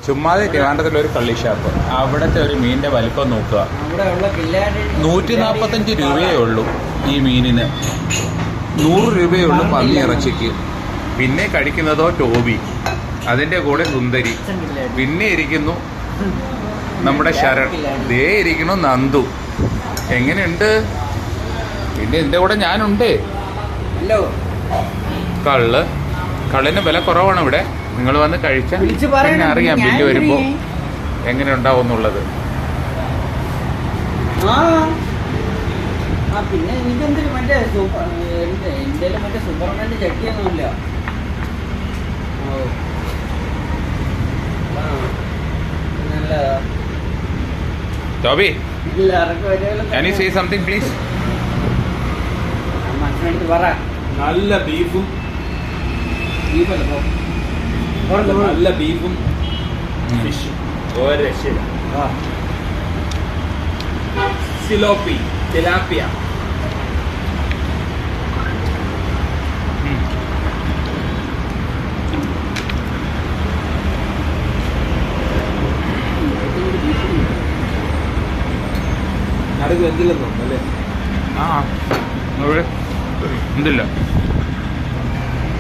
ചുമ്മാതെ ട്രിവാൻഡ്രത്തിലൊരു കള്ളി ഷാപ്പ്, അവിടുത്തെ ഒരു മീനിൻ്റെ വലിപ്പം നോക്കുക. 145 രൂപയേ ഉള്ളൂ ഈ മീനിന്, 100 രൂപയേ ഉള്ളൂ പന്നി ഇറച്ചിക്ക്. പിന്നെ കഴിക്കുന്നതോ ടോബി, അതിൻ്റെ കൂടെ സുന്ദരി, പിന്നെ ഇരിക്കുന്നു നമ്മുടെ ശരൺ, ദേ ഇരിക്കുന്നു നന്ദു. എങ്ങനെയുണ്ട്? പിന്നെ ഇതിൻ്റെ കൂടെ ഞാനുണ്ട്. കള്ളിന് വില കുറവാണ് ഇവിടെ. നിങ്ങൾ വന്ന് കഴിച്ചാൽ പിന്നെ അറിയാം ബില്ല് വരുമ്പോൾ എങ്ങനെ ഉണ്ടാവും എന്നുള്ളത്. പിന്നെ എനിക്കെന്തൊരു മറ്റേ മറ്റേ സൂപ്പർമാൻ്റെ ചട്ടിയൊന്നുമില്ല. Toby, can you say something please? നല്ല ബീഫും നല്ല ബീഫും ഫിഷും ഒരു രക്ഷയില്ല. സിലോപ്പി, തിലാപ്പിയ. നടുക്ക് എന്തില്ലെന്നോ അല്ലേ? എന്തില്ല.